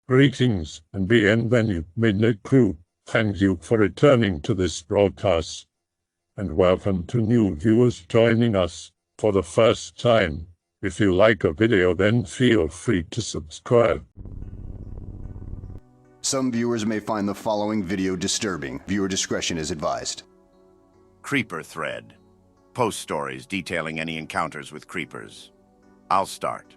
Greetings and bienvenue, Midnight Crew. Thank you for returning to this broadcast. And welcome to new viewers joining us for the first time. If you like a video, then feel free to subscribe. Some viewers may find the following video disturbing. Viewer discretion is advised. Creeper thread. Post stories detailing any encounters with creepers. I'll start.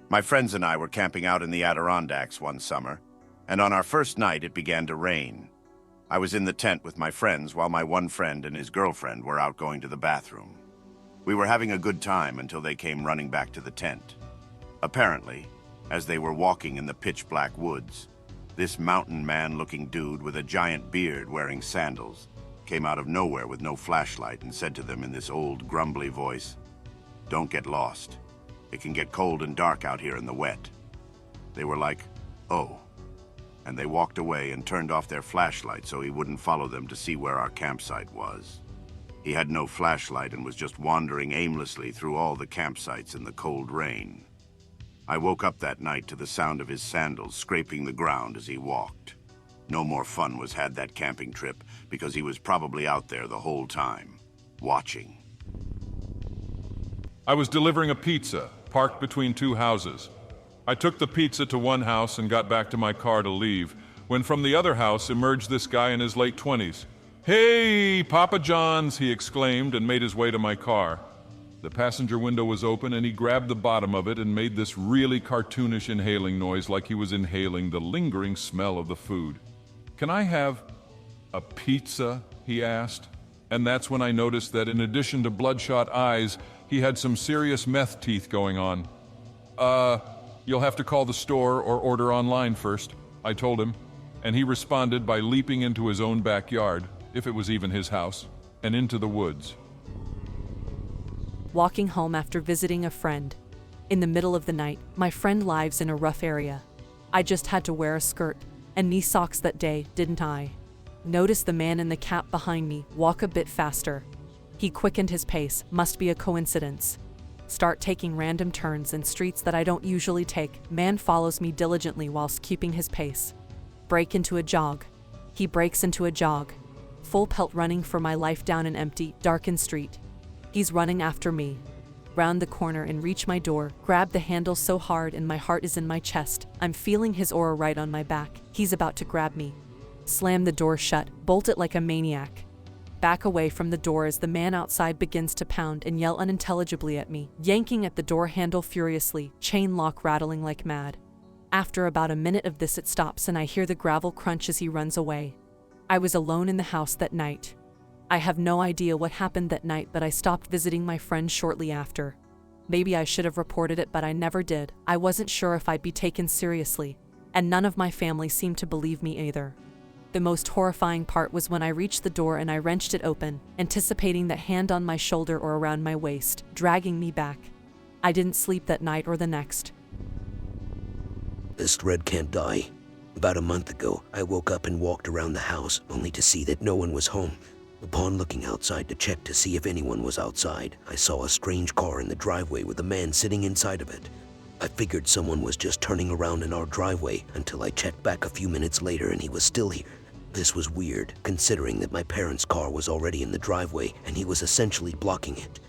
My friends and I were camping out in the Adirondacks one summer, and on our first night it began to rain. I was in the tent with my friends while my one friend and his girlfriend were out going to the bathroom. We were having a good time until they came running back to the tent. Apparently, as they were walking in the pitch-black woods, this mountain man-looking dude with a giant beard wearing sandals came out of nowhere with no flashlight and said to them in this old, grumbly voice, "Don't get lost. It can get cold and dark out here in the wet." They were like, "Oh," and they walked away and turned off their flashlight so he wouldn't follow them to see where our campsite was. He had no flashlight and was just wandering aimlessly through all the campsites in the cold rain. I woke up that night to the sound of his sandals scraping the ground as he walked. No more fun was had that camping trip because he was probably out there the whole time, watching. I was delivering a pizza, parked between two houses. I took the pizza to one house and got back to my car to leave, when from the other house emerged this guy in his late 20s. "Hey, Papa John's," he exclaimed and made his way to my car. The passenger window was open and he grabbed the bottom of it and made this really cartoonish inhaling noise like he was inhaling the lingering smell of the food. "Can I have a pizza?" he asked. And that's when I noticed that in addition to bloodshot eyes, he had some serious meth teeth going on. You'll have to call the store or order online first," I told him, and he responded by leaping into his own backyard, if it was even his house, and into the woods. Walking home after visiting a friend. In the middle of the night, my friend lives in a rough area. I just had to wear a skirt and knee socks that day, didn't I? Noticed the man in the cap behind me walk a bit faster. He quickened his pace, must be a coincidence. Start taking random turns in streets that I don't usually take. Man follows me diligently whilst keeping his pace. Break into a jog. He breaks into a jog. Full pelt running for my life down an empty, darkened street. He's running after me. Round the corner and reach my door, grab the handle so hard and my heart is in my chest. I'm feeling his aura right on my back. He's about to grab me. Slam the door shut, bolt it like a maniac. Back away from the door as the man outside begins to pound and yell unintelligibly at me, yanking at the door handle furiously, chain lock rattling like mad. After about a minute of this it stops and I hear the gravel crunch as he runs away. I was alone in the house that night. I have no idea what happened that night, but I stopped visiting my friend shortly after. Maybe I should have reported it, but I never did. I wasn't sure if I'd be taken seriously, and none of my family seemed to believe me either. The most horrifying part was when I reached the door and I wrenched it open, anticipating that hand on my shoulder or around my waist, dragging me back. I didn't sleep that night or the next. This thread can't die. About a month ago, I woke up and walked around the house, only to see that no one was home. Upon looking outside to check to see if anyone was outside, I saw a strange car in the driveway with a man sitting inside of it. I figured someone was just turning around in our driveway until I checked back a few minutes later and he was still here. This was weird, considering that my parents' car was already in the driveway and he was essentially blocking it.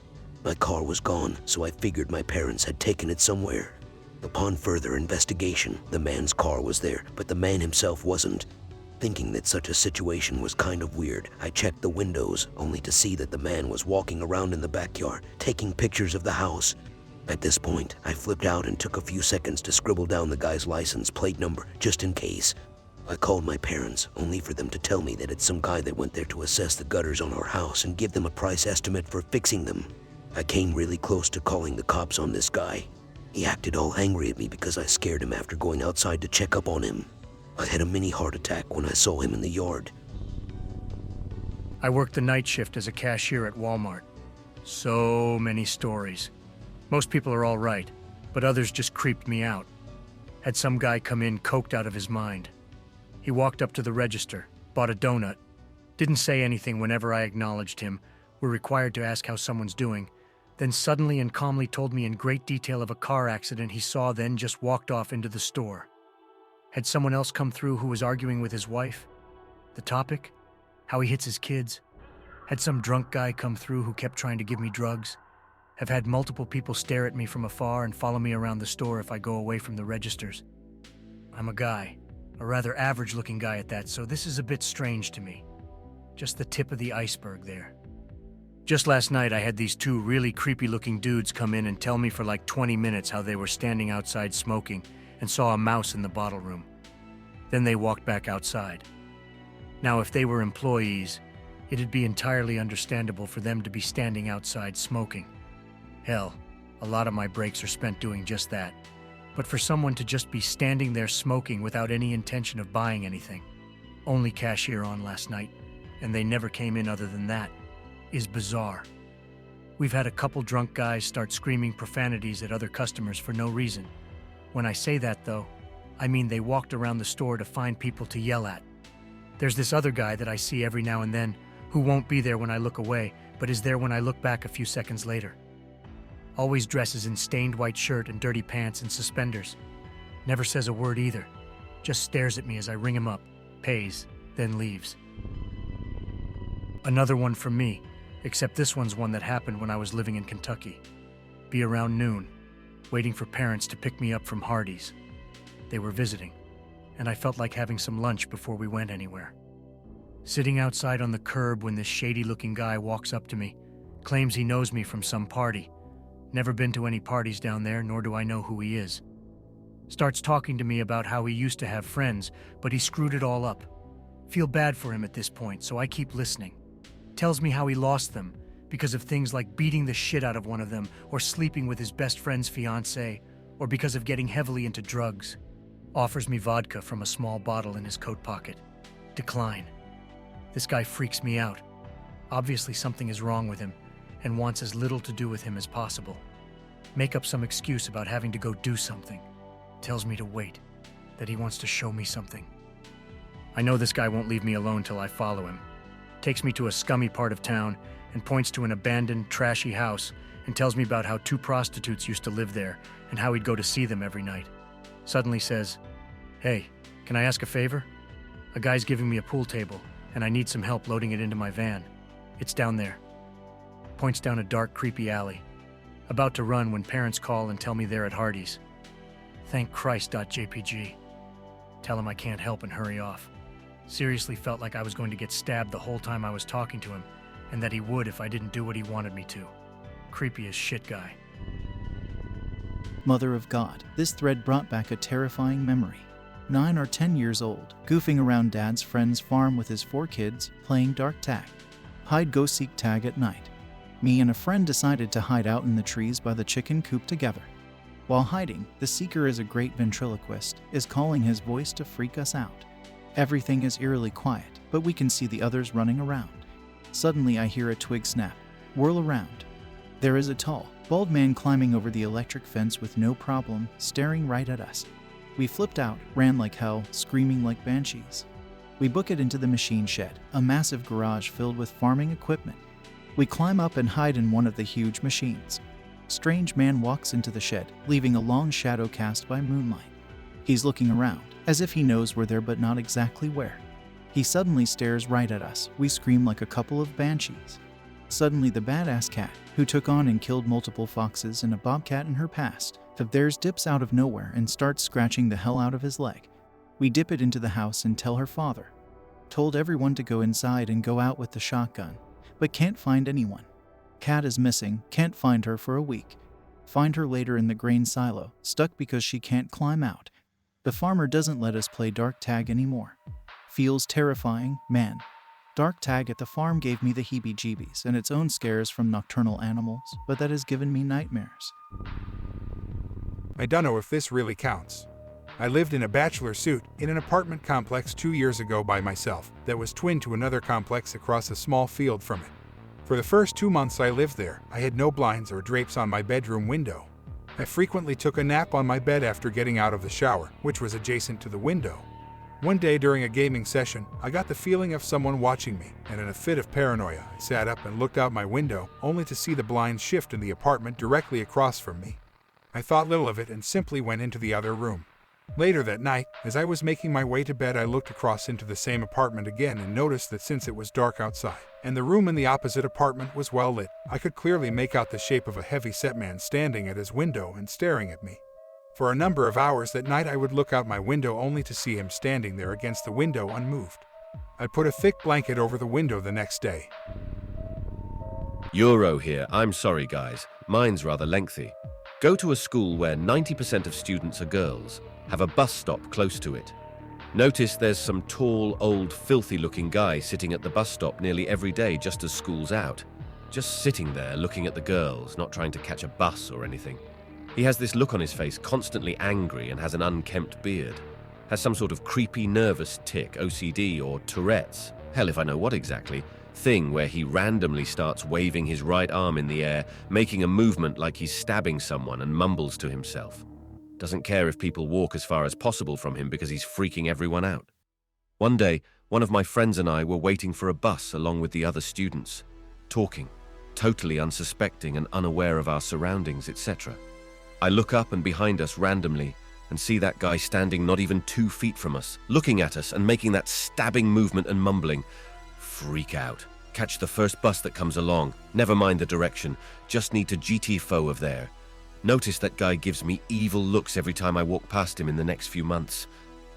My car was gone, so I figured my parents had taken it somewhere. Upon further investigation, the man's car was there, but the man himself wasn't. Thinking that such a situation was kind of weird, I checked the windows, only to see that the man was walking around in the backyard, taking pictures of the house. At this point, I flipped out and took a few seconds to scribble down the guy's license plate number, just in case. I called my parents, only for them to tell me that it's some guy that went there to assess the gutters on our house and give them a price estimate for fixing them. I came really close to calling the cops on this guy. He acted all angry at me because I scared him after going outside to check up on him. I had a mini heart attack when I saw him in the yard. I worked the night shift as a cashier at Walmart. So many stories. Most people are all right, but others just creeped me out. Had some guy come in coked out of his mind. He walked up to the register, bought a donut, didn't say anything whenever I acknowledged him, were required to ask how someone's doing, then suddenly and calmly told me in great detail of a car accident he saw, then just walked off into the store. Had someone else come through who was arguing with his wife? The topic? How he hits his kids? Had some drunk guy come through who kept trying to give me drugs? Have had multiple people stare at me from afar and follow me around the store if I go away from the registers. I'm a guy, a rather average-looking guy at that, so this is a bit strange to me. Just the tip of the iceberg there. Just last night, I had these two really creepy-looking dudes come in and tell me for like 20 minutes how they were standing outside smoking and saw a mouse in the bottle room. Then they walked back outside. Now, if they were employees, it'd be entirely understandable for them to be standing outside smoking. Hell, a lot of my breaks are spent doing just that. But for someone to just be standing there smoking without any intention of buying anything, only cashier on last night, and they never came in other than that, is bizarre. We've had a couple drunk guys start screaming profanities at other customers for no reason. When I say that, though, I mean they walked around the store to find people to yell at. There's this other guy that I see every now and then who won't be there when I look away, but is there when I look back a few seconds later. Always dresses in stained white shirt and dirty pants and suspenders. Never says a word either. Just stares at me as I ring him up, pays, then leaves. Another one from me, except this one's one that happened when I was living in Kentucky. Be around noon, waiting for parents to pick me up from Hardee's. They were visiting, and I felt like having some lunch before we went anywhere. Sitting outside on the curb when this shady-looking guy walks up to me, claims he knows me from some party. Never been to any parties down there, nor do I know who he is. Starts talking to me about how he used to have friends, but he screwed it all up. Feel bad for him at this point, so I keep listening. Tells me how he lost them, because of things like beating the shit out of one of them, or sleeping with his best friend's fiancée, or because of getting heavily into drugs. Offers me vodka from a small bottle in his coat pocket. Decline. This guy freaks me out. Obviously something is wrong with him, and wants as little to do with him as possible. Make up some excuse about having to go do something. Tells me to wait, that he wants to show me something. I know this guy won't leave me alone till I follow him. Takes me to a scummy part of town and points to an abandoned, trashy house and tells me about how two prostitutes used to live there and how he'd go to see them every night. Suddenly says, "Hey, can I ask a favor? A guy's giving me a pool table and I need some help loading it into my van. It's down there." Points down a dark, creepy alley. About to run when parents call and tell me they're at Hardee's. Thank Christ.jpg. Tell him I can't help and hurry off. Seriously felt like I was going to get stabbed the whole time I was talking to him, and that he would if I didn't do what he wanted me to. Creepy as shit guy. Mother of God, this thread brought back a terrifying memory. 9 or 10 years old, goofing around Dad's friend's farm with his 4 kids, playing dark tag. Hide-go-seek tag at night. Me and a friend decided to hide out in the trees by the chicken coop together. While hiding, the seeker is a great ventriloquist, is calling his voice to freak us out. Everything is eerily quiet, but we can see the others running around. Suddenly I hear a twig snap. Whirl around. There is a tall, bald man climbing over the electric fence with no problem, staring right at us. We flipped out, ran like hell, screaming like banshees. We book it into the machine shed, a massive garage filled with farming equipment. We climb up and hide in one of the huge machines. Strange man walks into the shed, leaving a long shadow cast by moonlight. He's looking around, as if he knows we're there but not exactly where. He suddenly stares right at us. We scream like a couple of banshees. Suddenly the badass cat, who took on and killed multiple foxes and a bobcat in her past, of theirs dips out of nowhere and starts scratching the hell out of his leg. We dip it into the house and tell her father. Told everyone to go inside and go out with the shotgun, but can't find anyone. Cat is missing, can't find her for a week. Find her later in the grain silo, stuck because she can't climb out. The farmer doesn't let us play dark tag anymore. Feels terrifying, man. Dark tag at the farm gave me the heebie-jeebies and its own scares from nocturnal animals, but that has given me nightmares. I don't know if this really counts. I lived in a bachelor suite in an apartment complex 2 years ago by myself that was twin to another complex across a small field from it. For the first 2 months I lived there, I had no blinds or drapes on my bedroom window. I frequently took a nap on my bed after getting out of the shower, which was adjacent to the window. One day during a gaming session, I got the feeling of someone watching me, and in a fit of paranoia, I sat up and looked out my window, only to see the blinds shift in the apartment directly across from me. I thought little of it and simply went into the other room. Later that night, as I was making my way to bed, I looked across into the same apartment again and noticed that since it was dark outside, and the room in the opposite apartment was well lit, I could clearly make out the shape of a heavy-set man standing at his window and staring at me. For a number of hours that night I would look out my window only to see him standing there against the window unmoved. I put a thick blanket over the window the next day. Euro here. I'm sorry, guys. Mine's rather lengthy. Go to a school where 90% of students are girls. Have a bus stop close to it. Notice there's some tall, old, filthy-looking guy sitting at the bus stop nearly every day just as school's out. Just sitting there looking at the girls, not trying to catch a bus or anything. He has this look on his face, constantly angry, and has an unkempt beard. Has some sort of creepy nervous tic, OCD, or Tourette's, hell if I know what exactly, thing where he randomly starts waving his right arm in the air, making a movement like he's stabbing someone, and mumbles to himself. Doesn't care if people walk as far as possible from him because he's freaking everyone out. One day, one of my friends and I were waiting for a bus along with the other students, talking, totally unsuspecting and unaware of our surroundings, etc. I look up and behind us randomly and see that guy standing not even 2 feet from us, looking at us and making that stabbing movement and mumbling. Freak out. Catch the first bus that comes along. Never mind the direction. Just need to GT foe of there. Notice that guy gives me evil looks every time I walk past him in the next few months.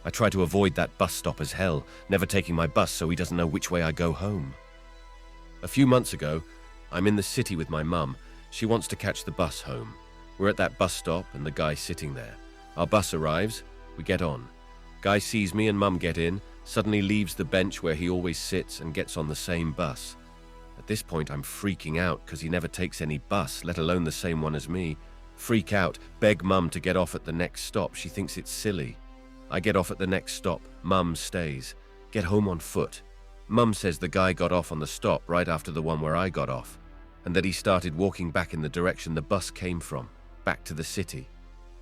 I try to avoid that bus stop as hell, never taking my bus so he doesn't know which way I go home. A few months ago, I'm in the city with my mum. She wants to catch the bus home. We're at that bus stop and the guy's sitting there. Our bus arrives, we get on. Guy sees me and mum get in, suddenly leaves the bench where he always sits and gets on the same bus. At this point I'm freaking out because he never takes any bus, let alone the same one as me. Freak out, beg mum to get off at the next stop, she thinks it's silly. I get off at the next stop, mum stays. Get home on foot. Mum says the guy got off on the stop right after the one where I got off, and that he started walking back in the direction the bus came from, back to the city.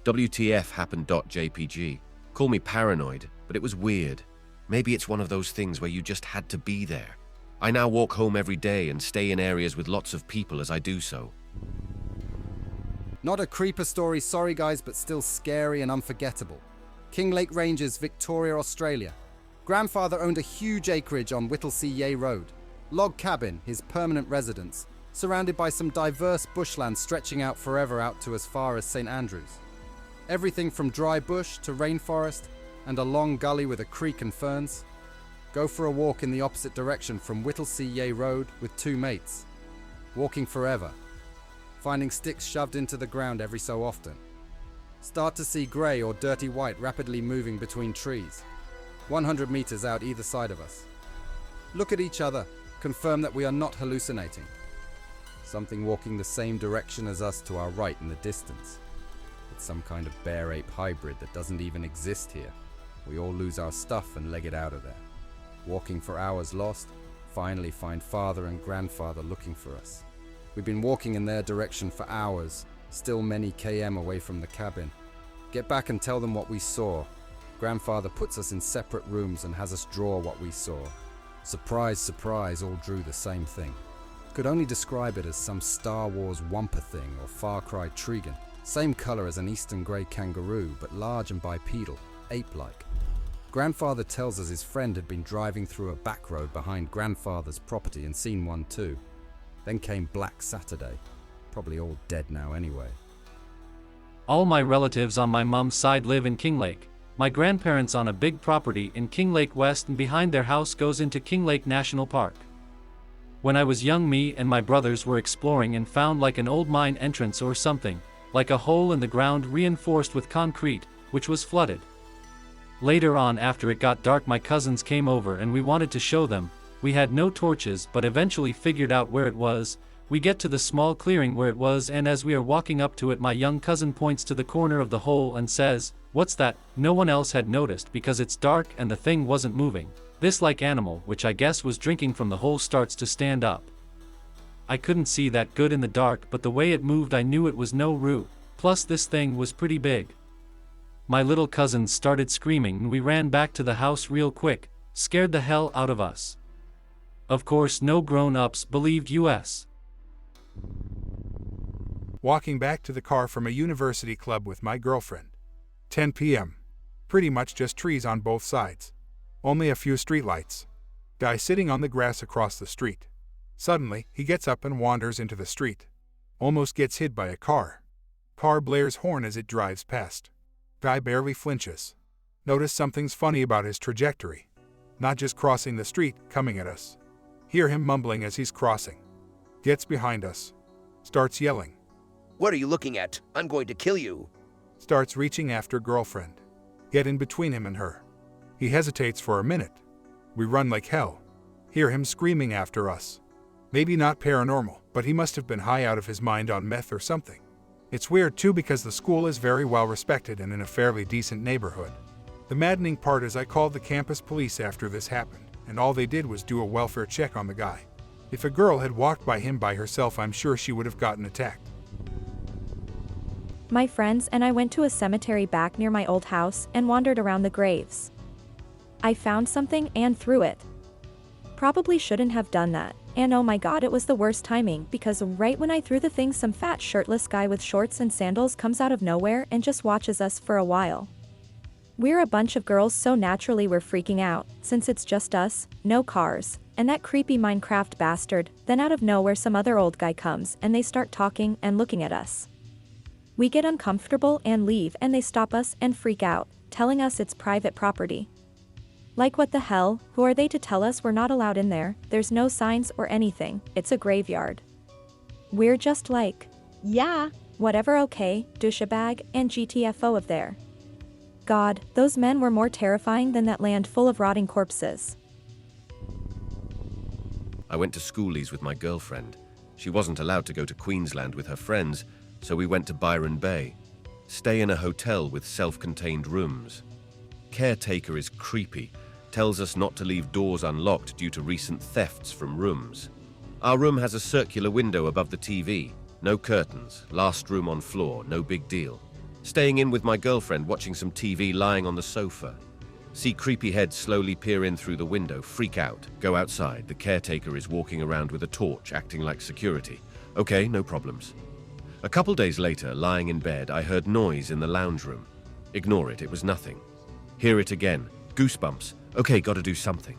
WTF happened.jpg. Call me paranoid, but it was weird. Maybe it's one of those things where you just had to be there. I now walk home every day and stay in areas with lots of people as I do so. Not a creeper story, sorry guys, but still scary and unforgettable. Kinglake Ranges, Victoria, Australia. Grandfather owned a huge acreage on Whittlesea Yea Road. Log cabin, his permanent residence, surrounded by some diverse bushland stretching out forever out to as far as St Andrews. Everything from dry bush to rainforest and a long gully with a creek and ferns. Go for a walk in the opposite direction from Whittlesea Yea Road with 2 mates. Walking forever. Finding sticks shoved into the ground every so often. Start to see grey or dirty white rapidly moving between trees, 100 meters out either side of us. Look at each other, confirm that we are not hallucinating. Something walking the same direction as us to our right in the distance. It's some kind of bear-ape hybrid that doesn't even exist here. We all lose our stuff and leg it out of there. Walking for hours lost, finally find father and grandfather looking for us. We've been walking in their direction for hours, still many km away from the cabin. Get back and tell them what we saw. Grandfather puts us in separate rooms and has us draw what we saw. Surprise, surprise, all drew the same thing. Could only describe it as some Star Wars Wampa thing or Far Cry Trigan. Same color as an eastern grey kangaroo, but large and bipedal, ape-like. Grandfather tells us his friend had been driving through a back road behind grandfather's property and seen one too. Then came Black Saturday. Probably all dead now anyway. All my relatives on my mom's side live in Kinglake. My grandparents on a big property in Kinglake West, and behind their house goes into Kinglake National Park. When I was young, me and my brothers were exploring and found like an old mine entrance or something, like a hole in the ground reinforced with concrete, which was flooded. Later on, after it got dark, my cousins came over and we wanted to show them. We had no torches but eventually figured out where it was. We get to the small clearing where it was, and as we are walking up to it, my young cousin points to the corner of the hole and says, "What's that?" No one else had noticed because it's dark and the thing wasn't moving. This like animal, which I guess was drinking from the hole, starts to stand up. I couldn't see that good in the dark, but the way it moved I knew it was no roo. Plus this thing was pretty big. My little cousins started screaming and we ran back to the house real quick, scared the hell out of us. Of course no grown-ups believed us. Walking back to the car from a university club with my girlfriend. 10 p.m. Pretty much just trees on both sides. Only a few streetlights. Guy sitting on the grass across the street. Suddenly, he gets up and wanders into the street. Almost gets hit by a car. Car blares horn as it drives past. Guy barely flinches. Notice something's funny about his trajectory. Not just crossing the street, coming at us. Hear him mumbling as he's crossing. Gets behind us. Starts yelling. What are you looking at? I'm going to kill you. Starts reaching after girlfriend. Get in between him and her. He hesitates for a minute. We run like hell. Hear him screaming after us. Maybe not paranormal, but he must have been high out of his mind on meth or something. It's weird too because the school is very well respected and in a fairly decent neighborhood. The maddening part is I called the campus police after this happened, and all they did was do a welfare check on the guy. If a girl had walked by him by herself, I'm sure she would have gotten attacked. My friends and I went to a cemetery back near my old house and wandered around the graves. I found something and threw it. Probably shouldn't have done that, and oh my god, it was the worst timing because right when I threw the thing, some fat shirtless guy with shorts and sandals comes out of nowhere and just watches us for a while. We're a bunch of girls, so naturally we're freaking out, since it's just us, no cars, and that creepy Minecraft bastard. Then out of nowhere some other old guy comes and they start talking and looking at us. We get uncomfortable and leave, and they stop us and freak out, telling us it's private property. Like what the hell, who are they to tell us we're not allowed in there? There's no signs or anything, it's a graveyard. We're just like, yeah, whatever, okay, douchebag and GTFO of there. God, those men were more terrifying than that land full of rotting corpses. I went to schoolies with my girlfriend. She wasn't allowed to go to Queensland with her friends, so we went to Byron Bay. Stay in a hotel with self-contained rooms. Caretaker is creepy, tells us not to leave doors unlocked due to recent thefts from rooms. Our room has a circular window above the TV, no curtains, last room on floor, no big deal. Staying in with my girlfriend, watching some TV, lying on the sofa. See creepy heads slowly peer in through the window, freak out, go outside. The caretaker is walking around with a torch, acting like security. Okay, no problems. A couple days later, lying in bed, I heard noise in the lounge room. Ignore it, it was nothing. Hear it again. Goosebumps. Okay, gotta do something.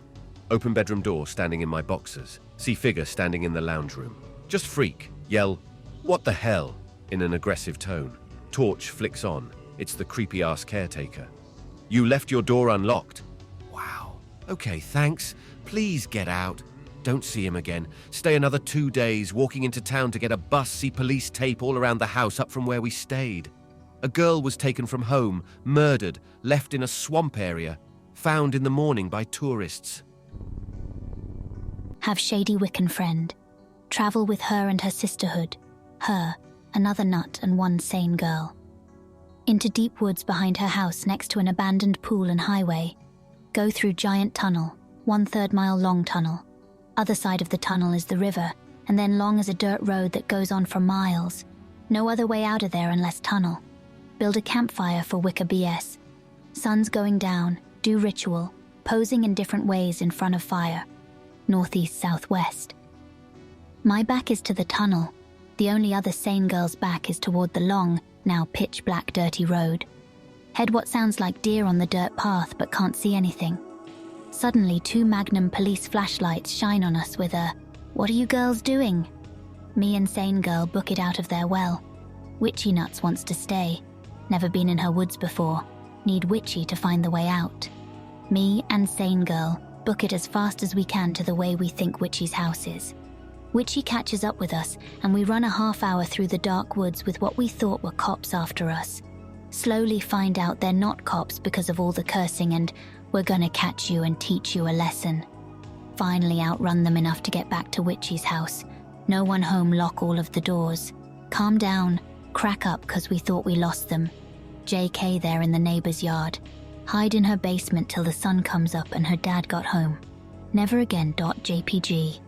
Open bedroom door, standing in my boxers. See figure standing in the lounge room. Just freak. Yell, "What the hell?" in an aggressive tone. Torch flicks on. It's the creepy-ass caretaker. "You left your door unlocked." Wow. Okay, thanks. Please get out. Don't see him again. Stay another 2 days, walking into town to get a bus, see police tape all around the house up from where we stayed. A girl was taken from home, murdered, left in a swamp area, found in the morning by tourists. Have shady Wiccan friend. Travel with her and her sisterhood. Her, another nut and one sane girl. Into deep woods behind her house next to an abandoned pool and highway. Go through giant tunnel, 1/3 mile long tunnel. Other side of the tunnel is the river, and then long as a dirt road that goes on for miles. No other way out of there unless tunnel. Build a campfire for Wicca BS. Sun's going down, do ritual, posing in different ways in front of fire. Northeast, southwest. My back is to the tunnel. The only other sane girl's back is toward the long, now pitch black dirty road. Head what sounds like deer on the dirt path but can't see anything. Suddenly 2 Magnum police flashlights shine on us with a, "What are you girls doing?" Me and sane girl book it out of their well. Witchy nuts wants to stay. Never been in her woods before. Need witchy to find the way out. Me and sane girl book it as fast as we can to the way we think Witchy's house is. Witchy catches up with us, and we run a half hour through the dark woods with what we thought were cops after us. Slowly find out they're not cops because of all the cursing and "we're gonna catch you and teach you a lesson." Finally outrun them enough to get back to Witchy's house. No one home, lock all of the doors. Calm down, crack up cause we thought we lost them. JK there in the neighbor's yard. Hide in her basement till the sun comes up and her dad got home. Never again. .jpg.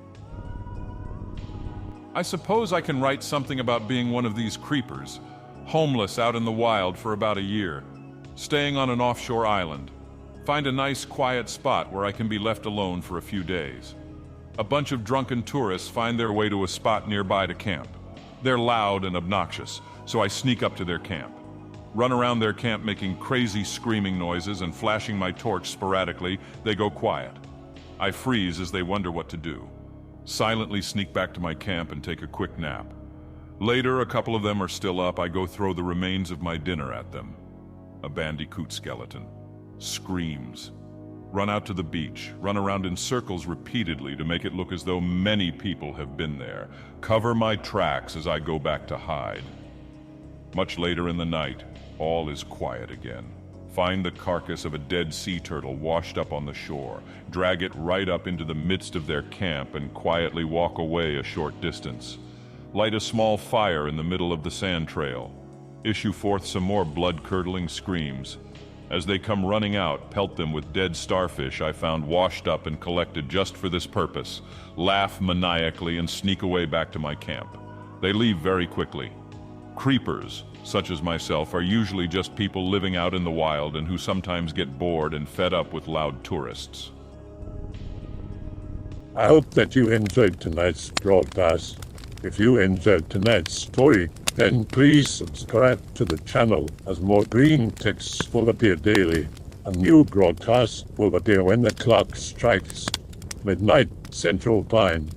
I suppose I can write something about being one of these creepers, homeless out in the wild for about a year, staying on an offshore island. Find a nice quiet spot where I can be left alone for a few days. A bunch of drunken tourists find their way to a spot nearby to camp. They're loud and obnoxious, so I sneak up to their camp. Run around their camp making crazy screaming noises and flashing my torch sporadically. They go quiet. I freeze as they wonder what to do. Silently sneak back to my camp and take a quick nap. Later, a couple of them are still up. I go throw the remains of my dinner at them. A bandicoot skeleton. Screams. Run out to the beach. Run around in circles repeatedly to make it look as though many people have been there. Cover my tracks as I go back to hide. Much later in the night, all is quiet again. Find the carcass of a dead sea turtle washed up on the shore. Drag it right up into the midst of their camp and quietly walk away a short distance. Light a small fire in the middle of the sand trail. Issue forth some more blood-curdling screams. As they come running out, pelt them with dead starfish I found washed up and collected just for this purpose. Laugh maniacally and sneak away back to my camp. They leave very quickly. Creepers, such as myself, are usually just people living out in the wild and who sometimes get bored and fed up with loud tourists. I hope that you enjoyed tonight's broadcast. If you enjoyed tonight's story, then please subscribe to the channel as more green texts will appear daily. A new broadcast will appear when the clock strikes midnight Central Time.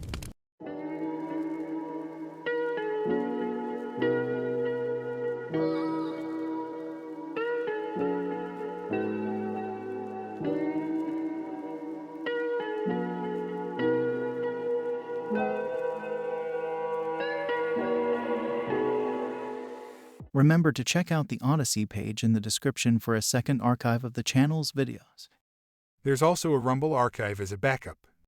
Remember to check out the Odyssey page in the description for a second archive of the channel's videos. There's also a Rumble archive as a backup.